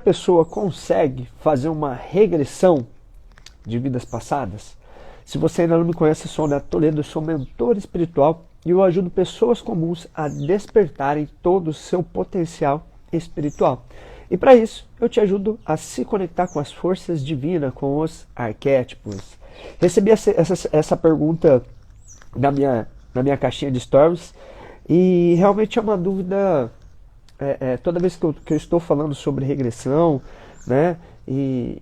pessoa consegue fazer uma regressão de vidas passadas? Se você ainda não me conhece, eu sou o Neto Toledo, eu sou mentor espiritual e eu ajudo pessoas comuns a despertarem todo o seu potencial espiritual. E para isso, eu te ajudo a se conectar com as forças divinas, com os arquétipos. Recebi essa pergunta na minha caixinha de stories e realmente é uma dúvida toda vez que eu estou falando sobre regressão, né, e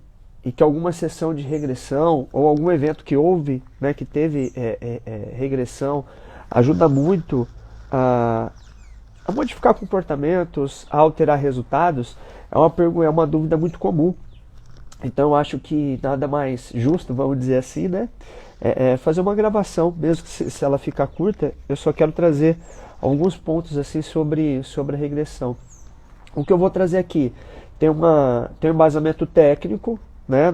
que alguma sessão de regressão ou algum evento que houve, né, que teve regressão, ajuda muito a modificar comportamentos, a alterar resultados, é uma dúvida muito comum. Então eu acho que nada mais justo, vamos dizer assim, né, fazer uma gravação, mesmo que se ela ficar curta, eu só quero trazer alguns pontos assim sobre a regressão. O que eu vou trazer aqui tem um embasamento técnico, né,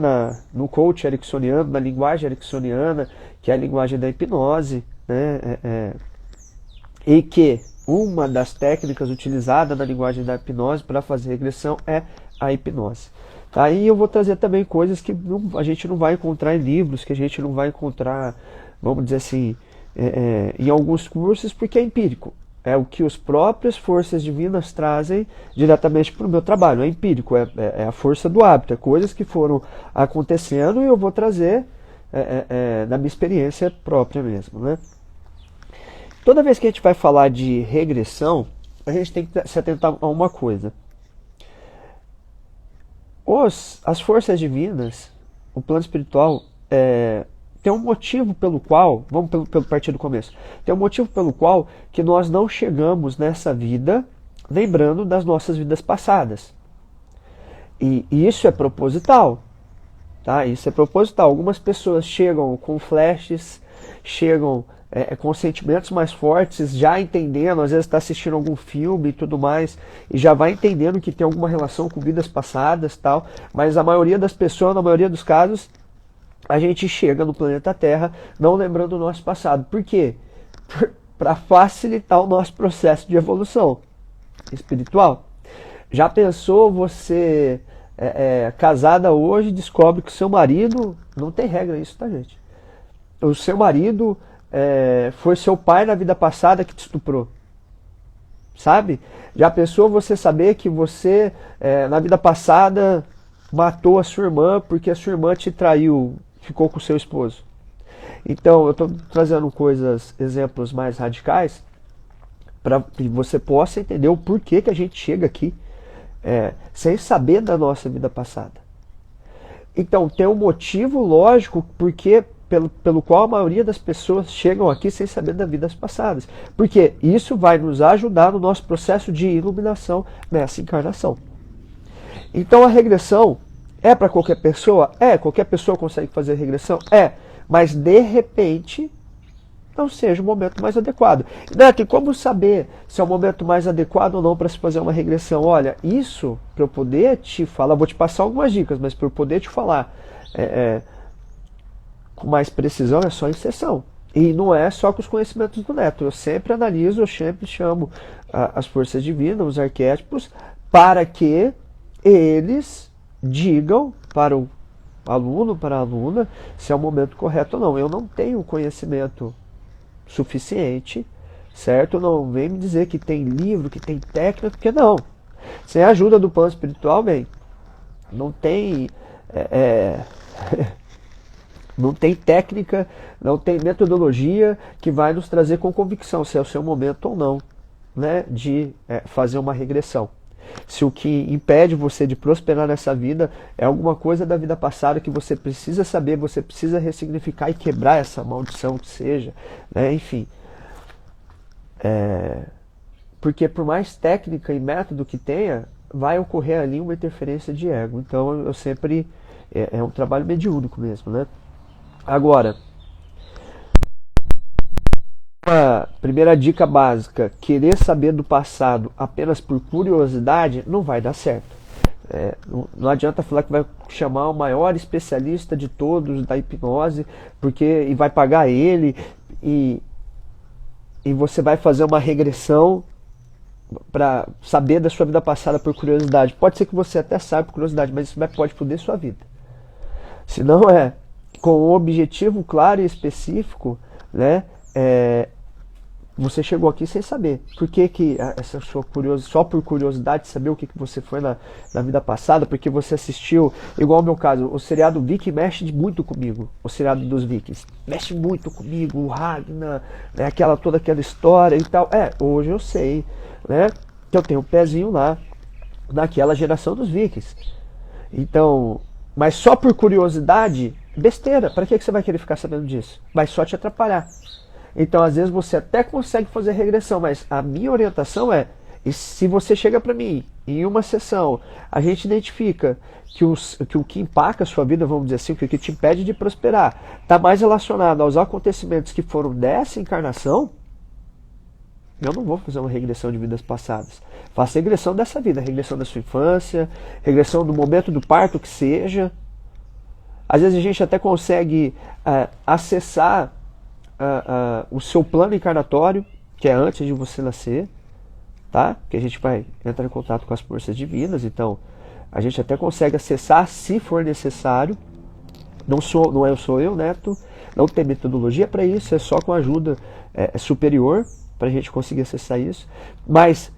no coach ericksoniano, na linguagem ericksoniana, que é a linguagem da hipnose, né, e que uma das técnicas utilizadas na linguagem da hipnose para fazer regressão é a hipnose. Aí eu vou trazer também coisas que a gente não vai encontrar em livros, que a gente não vai encontrar, vamos dizer assim, em alguns cursos, porque é empírico. É o que as próprias forças divinas trazem diretamente para o meu trabalho. É empírico, é a força do hábito, é coisas que foram acontecendo e eu vou trazer da minha experiência própria mesmo, né? Toda vez que a gente vai falar de regressão, a gente tem que se atentar a uma coisa. As forças divinas, o plano espiritual, tem um motivo pelo qual, vamos pelo partir do começo, tem um motivo pelo qual que nós não chegamos nessa vida lembrando das nossas vidas passadas. E isso é proposital, tá? Isso é proposital. Algumas pessoas chegam com flashes, chegam com sentimentos mais fortes, já entendendo, às vezes está assistindo algum filme e tudo mais, e já vai entendendo que tem alguma relação com vidas passadas, tal, mas a maioria das pessoas, na maioria dos casos, a gente chega no planeta Terra não lembrando do nosso passado. Por quê? Para facilitar o nosso processo de evolução espiritual. Já pensou você casada hoje, descobre que o seu marido, não tem regra isso, tá, gente? O seu marido foi seu pai na vida passada que te estuprou, sabe? Já pensou você saber que você na vida passada matou a sua irmã porque a sua irmã te traiu, ficou com o seu esposo? Então eu estou trazendo exemplos mais radicais para que você possa entender o porquê que a gente chega aqui sem saber da nossa vida passada. Então tem um motivo lógico porque pelo qual a maioria das pessoas chegam aqui sem saber das vidas passadas. Porque isso vai nos ajudar no nosso processo de iluminação nessa encarnação. Então a regressão é para qualquer pessoa? Qualquer pessoa consegue fazer regressão? Mas de repente não seja o momento mais adequado. Neto, e como saber se é o momento mais adequado ou não para se fazer uma regressão? Olha, isso, para eu poder te falar, vou te passar algumas dicas, mas para eu poder te falar com mais precisão é só em sessão. E não é só com os conhecimentos do Neto. Eu sempre analiso, eu sempre chamo as forças divinas, os arquétipos, para que eles digam para o aluno, para a aluna, se é o momento correto ou não. Eu não tenho conhecimento suficiente, certo? Não vem me dizer que tem livro, que tem técnica, porque não. Sem a ajuda do plano espiritual, bem, não tem não tem técnica, não tem metodologia que vai nos trazer com convicção se é o seu momento ou não, né, de fazer uma regressão. Se o que impede você de prosperar nessa vida é alguma coisa da vida passada que você precisa saber, você precisa ressignificar e quebrar essa maldição que seja, né? Enfim. Porque por mais técnica e método que tenha, vai ocorrer ali uma interferência de ego. Então eu sempre... é um trabalho mediúnico mesmo, né? Agora, uma primeira dica básica: querer saber do passado apenas por curiosidade não vai dar certo. Não adianta falar que vai chamar o maior especialista de todos da hipnose e vai pagar ele e você vai fazer uma regressão para saber da sua vida passada por curiosidade. Pode ser que você até saiba por curiosidade, mas isso pode foder sua vida. Se não é com um objetivo claro e específico, né? Você chegou aqui sem saber. Por que essa sua curiosidade, só por curiosidade de saber o que você foi na vida passada, porque você assistiu, igual ao meu caso, o seriado Viking mexe muito comigo. O seriado dos Vikings mexe muito comigo, o Ragnar, né, toda aquela história e tal. Hoje eu sei, né, que eu tenho um pezinho lá naquela geração dos Vikings. Então, mas só por curiosidade, besteira. Para que você vai querer ficar sabendo disso? Vai só te atrapalhar. Então, às vezes, você até consegue fazer regressão, mas a minha orientação é, e se você chega para mim, em uma sessão, a gente identifica que o que empaca a sua vida, vamos dizer assim, o que te impede de prosperar, está mais relacionado aos acontecimentos que foram dessa encarnação, eu não vou fazer uma regressão de vidas passadas. Faça regressão dessa vida, regressão da sua infância, regressão do momento do parto que seja. Às vezes a gente até consegue acessar o seu plano encarnatório, que é antes de você nascer, tá? Que a gente vai entrar em contato com as forças divinas, então a gente até consegue acessar se for necessário. Não sou eu, Neto, não tem metodologia para isso, é só com ajuda superior para a gente conseguir acessar isso. Mas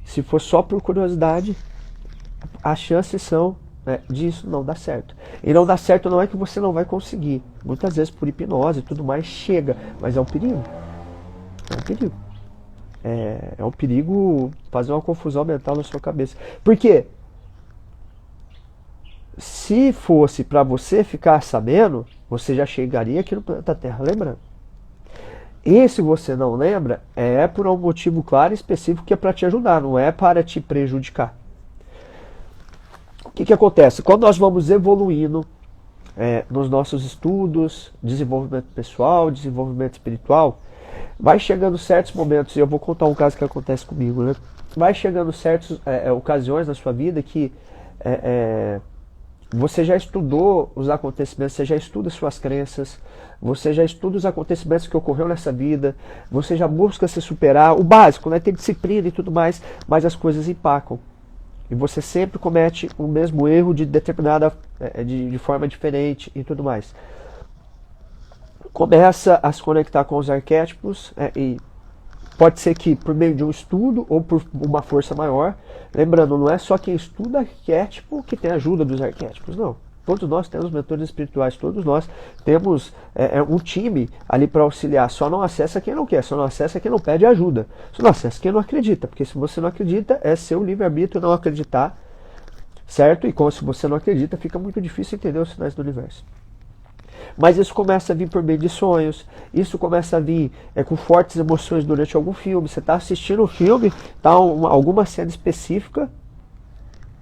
se for só por curiosidade, as chances são disso não dá certo. E não dá certo não é que você não vai conseguir. Muitas vezes por hipnose e tudo mais chega, mas é um perigo. É um perigo. É um perigo fazer uma confusão mental na sua cabeça. Por quê? Se fosse para você ficar sabendo, você já chegaria aqui no planeta Terra lembrando. E se você não lembra, é por um motivo claro e específico que é para te ajudar, não é para te prejudicar. O que acontece? Quando nós vamos evoluindo nos nossos estudos, desenvolvimento pessoal, desenvolvimento espiritual, vai chegando certos momentos, e eu vou contar um caso que acontece comigo, né? Vai chegando certas ocasiões na sua vida que você já estudou os acontecimentos, você já estuda suas crenças, você já estuda os acontecimentos que ocorreram nessa vida, você já busca se superar, o básico, né? Tem disciplina e tudo mais, mas as coisas empacam. E você sempre comete o mesmo erro de determinada, de forma diferente e tudo mais. Começa a se conectar com os arquétipos, e pode ser que por meio de um estudo ou por uma força maior. Lembrando, não é só quem estuda arquétipo que tem ajuda dos arquétipos, não. Todos nós temos mentores espirituais, todos nós temos um time ali para auxiliar. Só não acessa quem não quer, só não acessa quem não pede ajuda. Só não acessa quem não acredita, porque se você não acredita, é seu livre-arbítrio não acreditar, certo? E como se você não acredita, fica muito difícil entender os sinais do universo. Mas isso começa a vir por meio de sonhos, isso começa a vir com fortes emoções durante algum filme. Você está assistindo um filme, tá alguma cena específica,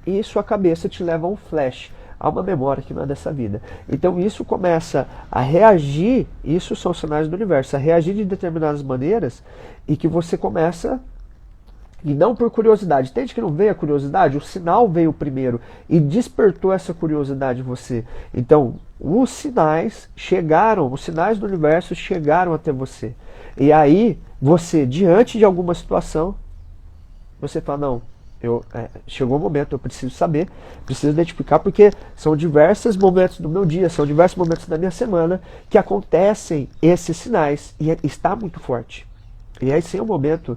e sua cabeça te leva a um flash, a uma memória que não é dessa vida. Então isso começa a reagir, isso são sinais do universo, a reagir de determinadas maneiras, e que você começa, e não por curiosidade. Entende que não veio a curiosidade? O sinal veio primeiro e despertou essa curiosidade em você. Então os sinais do universo chegaram até você. E aí você, diante de alguma situação, você fala, não, chegou o momento, eu preciso saber, preciso identificar, porque são diversos momentos do meu dia, são diversos momentos da minha semana que acontecem esses sinais, e está muito forte. E aí sim é o momento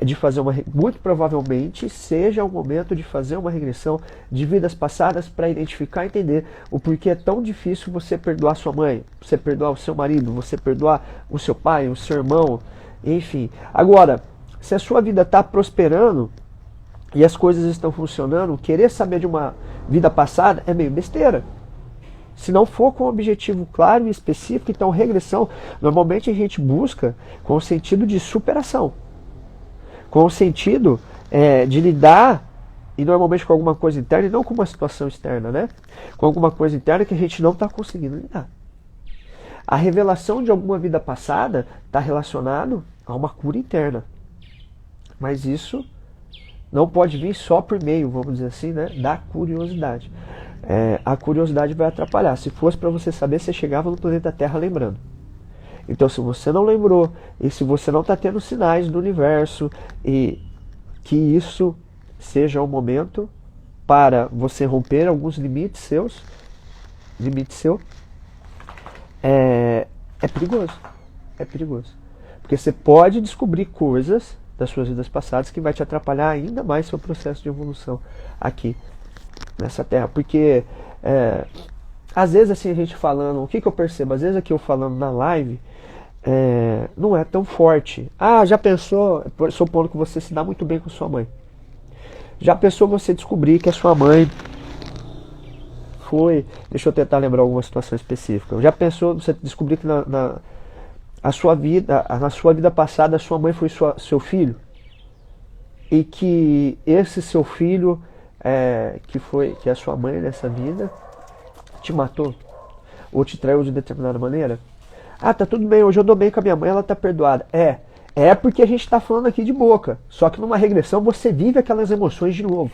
de fazer muito provavelmente seja o momento de fazer uma regressão de vidas passadas para identificar e entender o porquê é tão difícil você perdoar sua mãe, você perdoar o seu marido, você perdoar o seu pai, o seu irmão, enfim. Agora, se a sua vida está prosperando e as coisas estão funcionando, querer saber de uma vida passada é meio besteira. Se não for com um objetivo claro e específico, então regressão, normalmente a gente busca com o sentido de superação. Com o sentido de lidar, e normalmente com alguma coisa interna, e não com uma situação externa, né? Com alguma coisa interna que a gente não está conseguindo lidar. A revelação de alguma vida passada está relacionado a uma cura interna. Mas isso não pode vir só por meio, vamos dizer assim, né, da curiosidade. A curiosidade vai atrapalhar. Se fosse para você saber, você chegava no planeta Terra lembrando. Então, se você não lembrou, e se você não está tendo sinais do universo, e que isso seja um momento para você romper alguns limites seus. Limite seu. É perigoso. É perigoso. Porque você pode descobrir coisas das suas vidas passadas que vai te atrapalhar ainda mais seu processo de evolução aqui nessa terra. Porque às vezes assim a gente falando, o que eu percebo? Às vezes aqui eu falando na live não é tão forte. Ah, já pensou, supondo que você se dá muito bem com sua mãe. Já pensou você descobrir que a sua mãe foi... Deixa eu tentar lembrar alguma situação específica. Já pensou você descobrir que na sua vida passada a sua mãe foi seu filho? E que esse seu filho, que é a sua mãe nessa vida, te matou? Ou te traiu de determinada maneira? Ah, tá tudo bem, hoje eu dou bem com a minha mãe, ela tá perdoada. É porque a gente tá falando aqui de boca. Só que numa regressão você vive aquelas emoções de novo.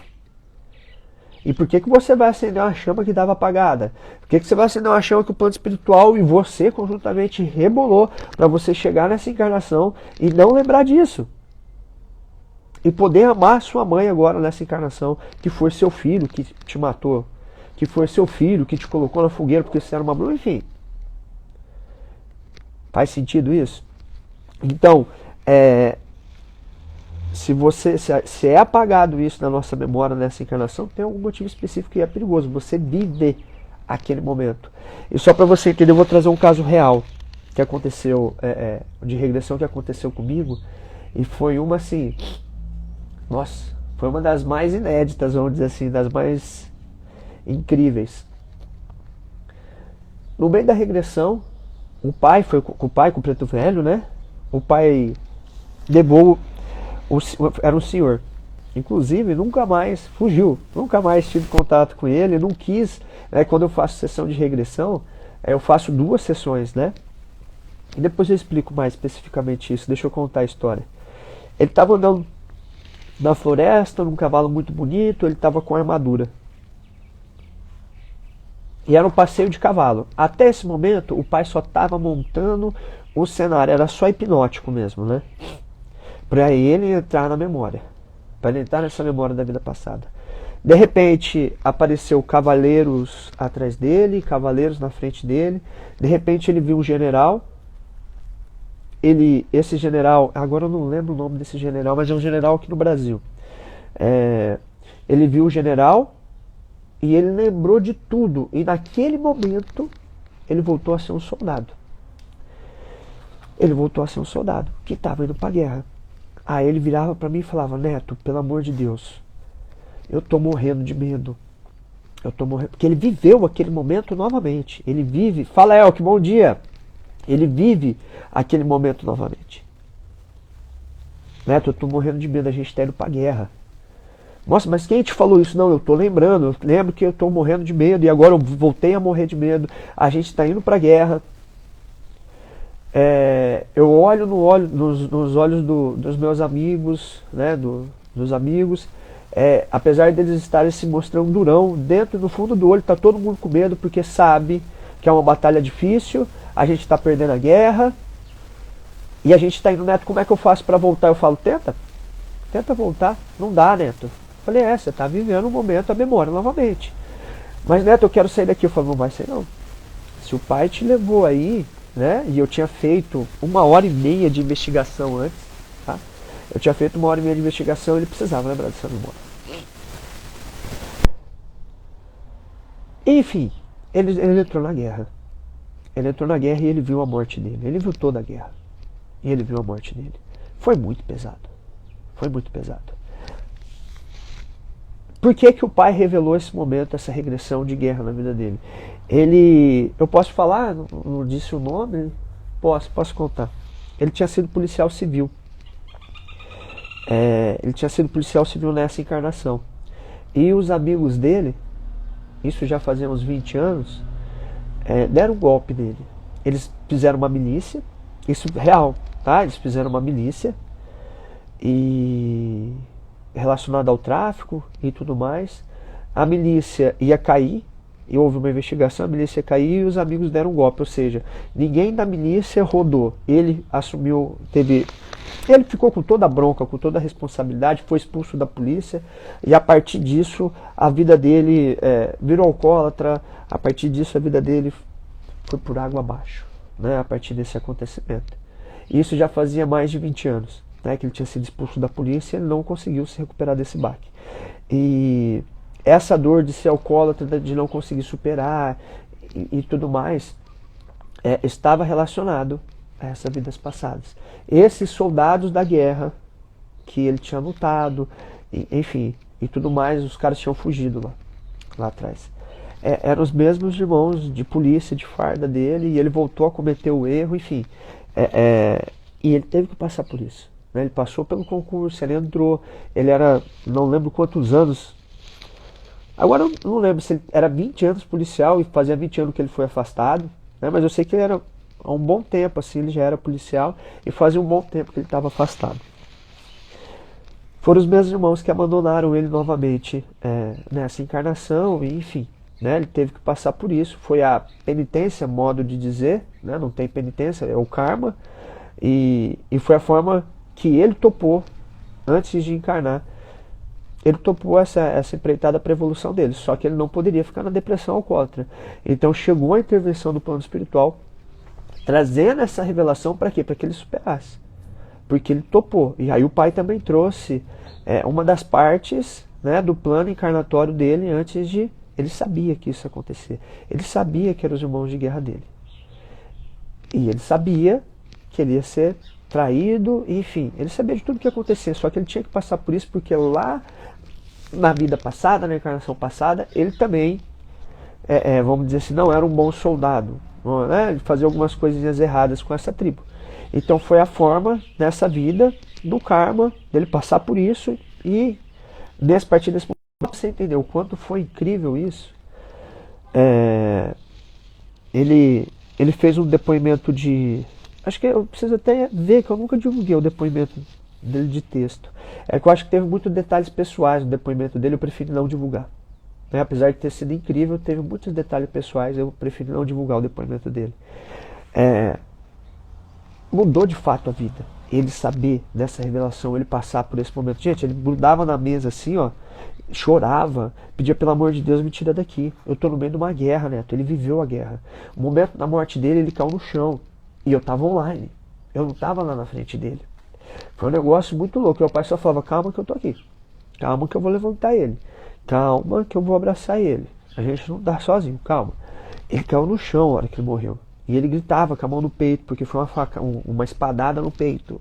E por que você vai acender uma chama que estava apagada? Por que você vai acender uma chama que o plano espiritual e você conjuntamente rebolou para você chegar nessa encarnação e não lembrar disso? E poder amar sua mãe agora nessa encarnação, que foi seu filho que te matou, que foi seu filho que te colocou na fogueira porque você era uma bruxa, enfim. Faz sentido isso? Então, se é apagado isso na nossa memória nessa encarnação, tem algum motivo específico que é perigoso. Você vive aquele momento. E só para você entender, eu vou trazer um caso real que aconteceu, de regressão que aconteceu comigo. E foi uma assim, nossa, foi uma das mais inéditas, vamos dizer assim, das mais incríveis. No meio da regressão, o pai foi com o preto velho, né? O pai levou, era um senhor, inclusive nunca mais fugiu, nunca mais tive contato com ele, não quis, né? Quando eu faço sessão de regressão, eu faço 2 sessões, né? E depois eu explico mais especificamente isso. Deixa eu contar a história. Ele estava andando na floresta, num cavalo muito bonito, ele estava com armadura. E era um passeio de cavalo. Até esse momento, o pai só estava montando o cenário, era só hipnótico mesmo, né? Para ele entrar na memória, para ele entrar nessa memória da vida passada. De repente, apareceu cavaleiros atrás dele, cavaleiros na frente dele. De repente, ele viu um general. Esse general, agora eu não lembro o nome desse general, mas é um general aqui no Brasil. Ele viu o general e ele lembrou de tudo. E naquele momento, ele voltou a ser um soldado. Ele voltou a ser um soldado que estava indo para a guerra. Aí ele virava para mim e falava: Neto, pelo amor de Deus, eu tô morrendo de medo. Eu tô morrendo. Porque ele viveu aquele momento novamente. Ele vive. Fala, Elke, bom dia. Ele vive aquele momento novamente. Neto, eu tô morrendo de medo, a gente tá indo pra guerra. Nossa, mas quem te falou isso? Não, eu tô lembrando. Eu lembro que eu tô morrendo de medo e agora eu voltei a morrer de medo. A gente tá indo pra guerra. Eu olho nos olhos dos meus amigos, né, dos amigos, apesar deles estarem se mostrando durão, dentro no fundo do olho tá todo mundo com medo porque sabe que é uma batalha difícil, a gente está perdendo a guerra e a gente está indo. Neto, como é que eu faço para voltar? Eu falo, tenta voltar. Não dá, Neto. Eu falei, você está vivendo um momento, a memória novamente. Mas, Neto, eu quero sair daqui. Eu falo, não vai sair não. Se o pai te levou aí, né, e eu tinha feito 1h30 de investigação antes, tá? Eu tinha feito 1h30 de investigação, ele precisava lembrar dessa memória. Enfim, ele entrou na guerra. Ele entrou na guerra e ele viu a morte dele. Ele viu toda a guerra. E ele viu a morte dele. Foi muito pesado. Foi muito pesado. Por que que o pai revelou esse momento, essa regressão de guerra na vida dele? Eu posso falar? Não disse o nome? Posso contar. Ele tinha sido policial civil. Ele tinha sido policial civil nessa encarnação. E os amigos dele, isso já fazia uns 20 anos, deram um golpe nele. Eles fizeram uma milícia, isso real, tá? Eles fizeram uma milícia e relacionada ao tráfico e tudo mais. A milícia ia cair, e houve uma investigação, a milícia ia cair e os amigos deram um golpe, ou seja, ninguém da milícia rodou. Ele assumiu, teve Ele ficou com toda a bronca, com toda a responsabilidade, foi expulso da polícia e a partir disso a vida dele virou alcoólatra, a partir disso a vida dele foi por água abaixo, né, a partir desse acontecimento. E isso já fazia mais de 20 anos, né, que ele tinha sido expulso da polícia e ele não conseguiu se recuperar desse baque. E essa dor de ser alcoólatra, de não conseguir superar e tudo mais, estava relacionado a essas vidas passadas. Esses soldados da guerra que ele tinha lutado, enfim, e tudo mais, os caras tinham fugido lá atrás. Eram os mesmos irmãos de polícia, de farda dele, e ele voltou a cometer o erro, enfim. E ele teve que passar por isso, né? Ele passou pelo concurso, ele entrou, ele era, não lembro quantos anos, agora eu não lembro se ele era 20 anos policial e fazia 20 anos que ele foi afastado, né? Mas eu sei que ele era, há um bom tempo assim, ele já era policial e fazia um bom tempo que ele estava afastado. Foram os mesmos irmãos que abandonaram ele novamente nessa encarnação, e enfim, né, ele teve que passar por isso. Foi a penitência, modo de dizer, né, não tem penitência, é o karma, e foi a forma que ele topou antes de encarnar. Ele topou essa empreitada para a evolução dele, só que ele não poderia ficar na depressão alcoólatra. Então chegou a intervenção do plano espiritual, trazendo essa revelação para quê? Para que ele superasse. Porque ele topou. E aí o pai também trouxe uma das partes, né, do plano encarnatório dele antes de... Ele sabia que isso ia acontecer. Ele sabia que eram os irmãos de guerra dele. E ele sabia que ele ia ser traído, enfim, ele sabia de tudo que ia acontecer, só que ele tinha que passar por isso porque lá na vida passada, na encarnação passada, ele também, vamos dizer assim, não era um bom soldado, né? Ele fazia algumas coisinhas erradas com essa tribo. Então foi a forma, nessa vida, do karma, dele passar por isso, e nesse partir desse momento, você entendeu o quanto foi incrível isso? Ele fez um depoimento de... Acho que eu preciso até ver, que eu nunca divulguei o depoimento dele de texto. Que eu acho que teve muitos detalhes pessoais no depoimento dele, eu prefiro não divulgar. Né? Apesar de ter sido incrível, teve muitos detalhes pessoais, eu prefiro não divulgar o depoimento dele. Mudou de fato a vida. Ele saber dessa revelação, ele passar por esse momento. Gente, ele grudava na mesa assim, ó, chorava, pedia pelo amor de Deus, me tira daqui. Eu tô no meio de uma guerra, Neto. Ele viveu a guerra. O momento da morte dele, ele caiu no chão. E eu estava online, eu não estava lá na frente dele. Foi um negócio muito louco. Meu pai só falava, calma que eu tô aqui. Calma que eu vou levantar ele. Calma que eu vou abraçar ele. A gente não tá sozinho, calma. Ele caiu no chão na hora que ele morreu. E ele gritava com a mão no peito, porque foi uma espadada no peito.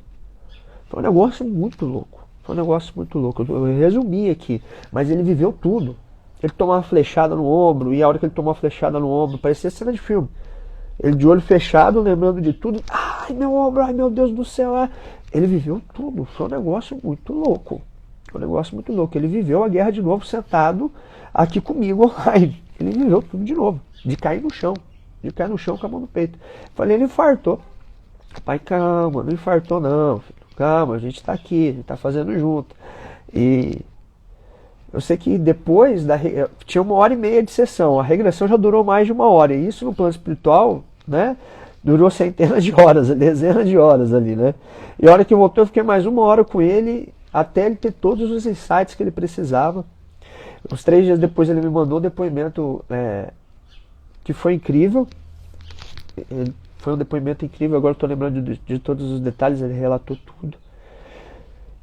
Foi um negócio muito louco. Foi um negócio muito louco. Eu resumi aqui, mas ele viveu tudo. Ele tomou uma flechada no ombro, e a hora que ele tomou uma flechada no ombro, parecia cena de filme. Ele de olho fechado, lembrando de tudo. Ai, meu ombro, ai, meu Deus do céu. Ele viveu tudo. Foi um negócio muito louco. Foi um negócio muito louco. Ele viveu a guerra de novo, sentado aqui comigo online. Ele viveu tudo de novo. De cair no chão. De cair no chão com a mão no peito. Falei, ele infartou. Pai, calma, não infartou não, filho. Calma, a gente tá aqui, a gente tá fazendo junto. E eu sei que depois tinha 1h30 de sessão. A regressão já durou mais de 1 hora. E isso no plano espiritual, né, durou centenas de horas, dezenas de horas ali, né? E a hora que voltou, eu fiquei mais 1 hora com ele, até ele ter todos os insights que ele precisava. Uns 3 dias depois ele me mandou um depoimento que foi incrível. Foi um depoimento incrível, agora estou lembrando de todos os detalhes, ele relatou tudo.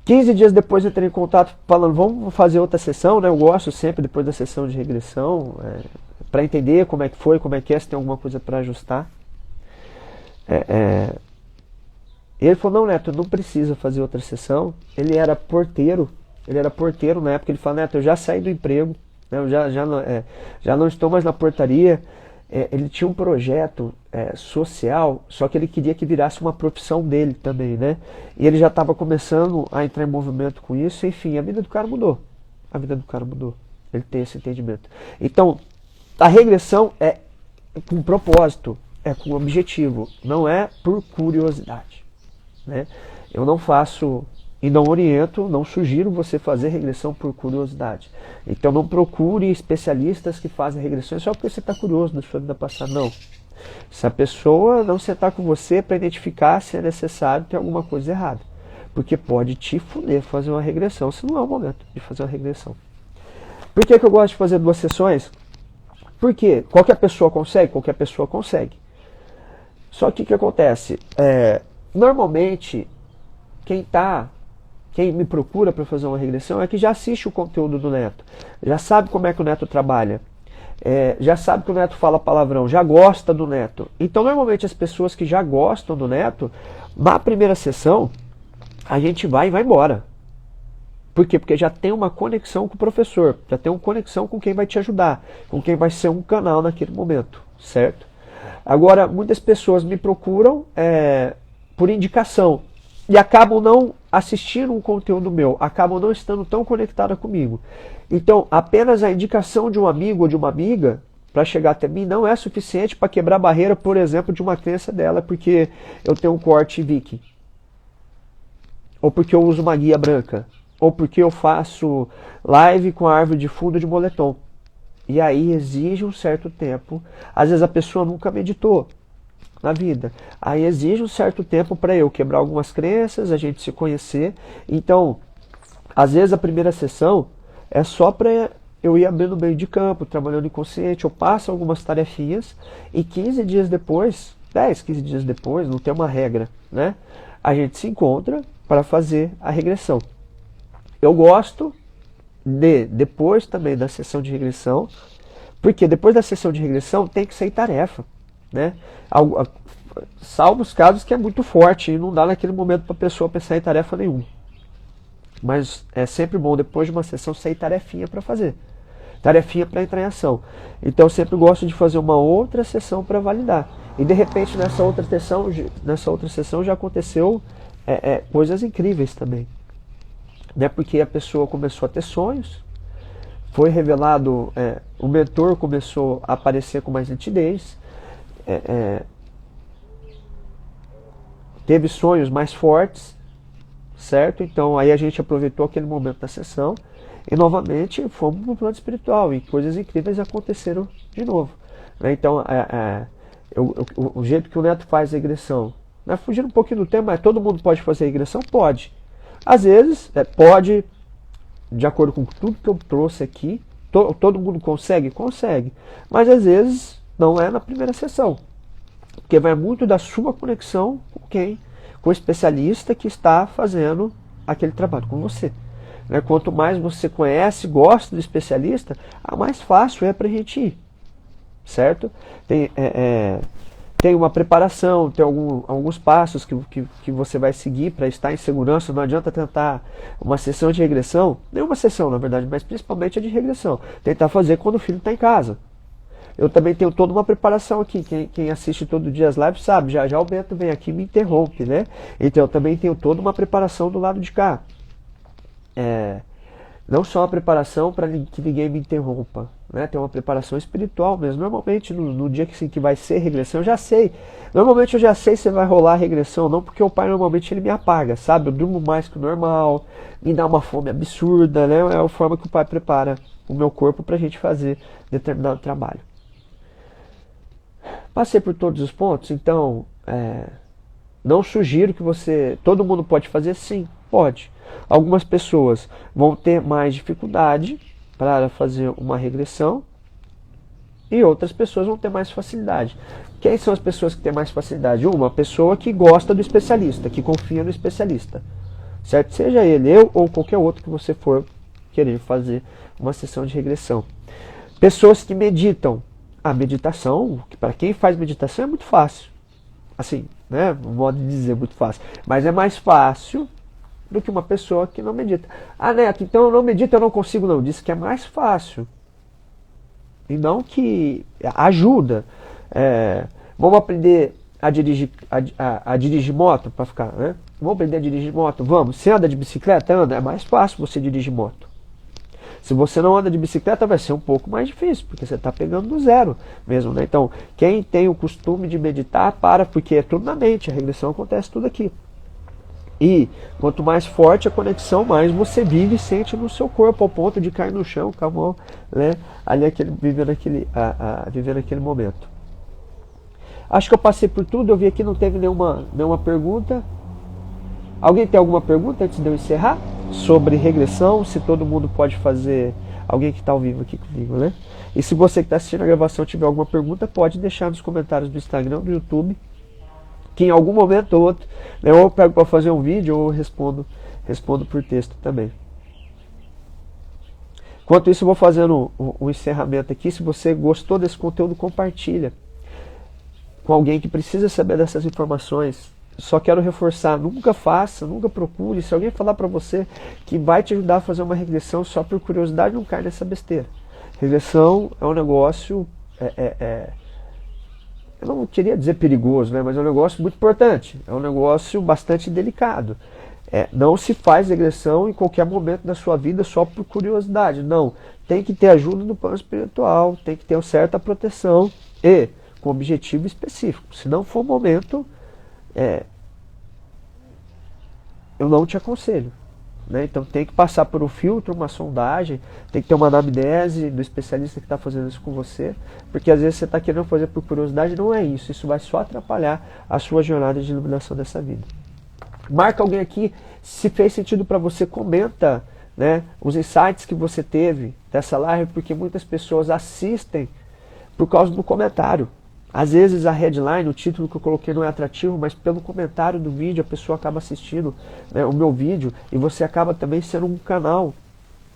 15 dias depois eu entrei em contato falando, vamos fazer outra sessão, né? Eu gosto sempre depois da sessão de regressão, para entender como é que foi, como é que é, se tem alguma coisa para ajustar. Ele falou, não, Neto, não precisa fazer outra sessão. Ele era porteiro na época. Ele falou, Neto, eu já saí do emprego, né? Eu já não estou mais na portaria. Ele tinha um projeto social, só que ele queria que virasse uma profissão dele também, né? E ele já estava começando a entrar em movimento com isso. Enfim, a vida do cara mudou. A vida do cara mudou. Ele tem esse entendimento. Então, a regressão é com propósito, é com objetivo, não é por curiosidade, né? Eu não faço e não oriento, não sugiro você fazer regressão por curiosidade. Então não procure especialistas que fazem regressões só porque você está curioso da sua vida passada, não. Se a pessoa não sentar com você para identificar se é necessário, tem alguma coisa errada. Porque pode te fuder fazer uma regressão, se não é o momento de fazer uma regressão. Por que eu gosto de fazer 2 sessões? Porque qualquer pessoa consegue? Qualquer pessoa consegue. Só que o que acontece? Normalmente, quem me procura para fazer uma regressão é que já assiste o conteúdo do Neto, já sabe como é que o Neto trabalha, já sabe que o Neto fala palavrão, já gosta do Neto. Então, normalmente, as pessoas que já gostam do Neto, na primeira sessão, a gente vai e vai embora. Por quê? Porque já tem uma conexão com o professor, já tem uma conexão com quem vai te ajudar, com quem vai ser um canal naquele momento, certo? Agora, muitas pessoas me procuram por indicação e acabam não assistindo um conteúdo meu, acabam não estando tão conectadas comigo. Então, apenas a indicação de um amigo ou de uma amiga para chegar até mim não é suficiente para quebrar a barreira, por exemplo, de uma crença dela, porque eu tenho um corte viking, ou porque eu uso uma guia branca, ou porque eu faço live com a árvore de fundo de moletom. E aí exige um certo tempo. Às vezes a pessoa nunca meditou na vida. Aí exige um certo tempo para eu quebrar algumas crenças, a gente se conhecer. Então, às vezes a primeira sessão é só para eu ir abrindo meio de campo, trabalhando inconsciente. Eu passo algumas tarefinhas e 15 dias depois, 10, 15 dias depois, não tem uma regra, né? A gente se encontra para fazer a regressão. Eu gosto depois também da sessão de regressão, porque depois da sessão de regressão tem que sair tarefa, né? Salvo os casos que é muito forte e não dá naquele momento para a pessoa pensar em tarefa nenhuma. Mas é sempre bom depois de uma sessão sair tarefinha para fazer, tarefinha para entrar em ação. Então eu sempre gosto de fazer uma outra sessão para validar. E de repente nessa outra sessão já aconteceu coisas incríveis também. Né, porque a pessoa começou a ter sonhos, foi revelado, o mentor começou a aparecer com mais nitidez, teve sonhos mais fortes, certo? Então aí a gente aproveitou aquele momento da sessão e novamente fomos para o plano espiritual e coisas incríveis aconteceram de novo. Né? Então o jeito que o Neto faz a regressão, né, fugindo um pouquinho do tema, mas todo mundo pode fazer a regressão? Pode. Às vezes, pode, de acordo com tudo que eu trouxe aqui, todo mundo consegue? Consegue. Mas às vezes não é na primeira sessão. Porque vai muito da sua conexão com o especialista que está fazendo aquele trabalho com você. Né? Quanto mais você conhece, gosta do especialista, mais fácil é para a gente ir. Certo? Tem uma preparação, tem alguns passos que você vai seguir para estar em segurança. Não adianta tentar uma sessão de regressão, nenhuma sessão na verdade, mas principalmente a de regressão. Tentar fazer quando o filho está em casa. Eu também tenho toda uma preparação aqui. Quem assiste todo dia as lives sabe, já o Bento vem aqui e me interrompe, né? Então eu também tenho toda uma preparação do lado de cá. Não só uma preparação para que ninguém me interrompa, né? Tem uma preparação espiritual mesmo. Normalmente no dia que vai ser regressão, eu já sei. Normalmente eu já sei se vai rolar a regressão ou não, porque o pai normalmente ele me apaga, sabe? Eu durmo mais que o normal, me dá uma fome absurda, né? É a forma que o pai prepara o meu corpo para a gente fazer determinado trabalho. Passei por todos os pontos, então não sugiro que todo mundo pode fazer, sim, pode. Algumas pessoas vão ter mais dificuldade para fazer uma regressão e outras pessoas vão ter mais facilidade. Quem são as pessoas que têm mais facilidade? Uma pessoa que gosta do especialista, que confia no especialista, certo? Seja ele, eu ou qualquer outro que você for querer fazer uma sessão de regressão. Pessoas que meditam. A meditação, que para quem faz meditação é muito fácil. Assim, né? Um modo de dizer, muito fácil. Mas é mais fácil do que uma pessoa que não medita. Ah, Neto, então eu não medito, eu não consigo não. Diz que é mais fácil. E não que ajuda. Vamos aprender a dirigir moto para ficar, né? Vamos aprender a dirigir moto? Vamos. Você anda de bicicleta? Anda. É mais fácil você dirigir moto. Se você não anda de bicicleta, vai ser um pouco mais difícil, porque você está pegando do zero mesmo, né? Então, quem tem o costume de meditar, porque é tudo na mente, a regressão acontece tudo aqui. E quanto mais forte a conexão, mais você vive e sente no seu corpo, ao ponto de cair no chão, com a mão, né? Ali vivendo aquele momento. Acho que eu passei por tudo, eu vi aqui não teve nenhuma pergunta. Alguém tem alguma pergunta antes de eu encerrar? Sobre regressão, se todo mundo pode fazer, alguém que está ao vivo aqui comigo, né? E se você que está assistindo a gravação tiver alguma pergunta, pode deixar nos comentários do Instagram, do YouTube, que em algum momento ou outro, né, ou eu pego para fazer um vídeo ou eu respondo por texto também. Enquanto isso, eu vou fazendo o encerramento aqui. Se você gostou desse conteúdo, compartilha com alguém que precisa saber dessas informações. Só quero reforçar, nunca faça, nunca procure. Se alguém falar para você que vai te ajudar a fazer uma regressão só por curiosidade, não cai nessa besteira. Regressão é um negócio, eu não queria dizer perigoso, né, mas é um negócio muito importante. É um negócio bastante delicado. Não se faz regressão em qualquer momento da sua vida só por curiosidade. Não, tem que ter ajuda no plano espiritual, tem que ter uma certa proteção e com objetivo específico. Se não for o momento, eu não te aconselho. Né? Então tem que passar por um filtro, uma sondagem, tem que ter uma anamnese do especialista que está fazendo isso com você, porque às vezes você está querendo fazer por curiosidade, não é isso. Isso vai só atrapalhar a sua jornada de iluminação dessa vida. Marca alguém aqui, se fez sentido para você, comenta, né, os insights que você teve dessa live, porque muitas pessoas assistem por causa do comentário. Às vezes a headline, o título que eu coloquei não é atrativo, mas pelo comentário do vídeo a pessoa acaba assistindo, né, o meu vídeo, e você acaba também sendo um canal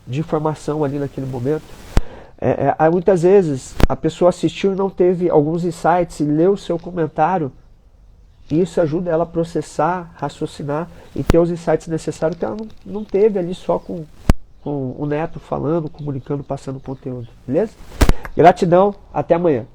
de informação ali naquele momento. Muitas vezes a pessoa assistiu e não teve alguns insights e leu o seu comentário, e isso ajuda ela a processar, raciocinar e ter os insights necessários que ela não teve ali só com o Neto falando, comunicando, passando conteúdo. Beleza? Gratidão, até amanhã.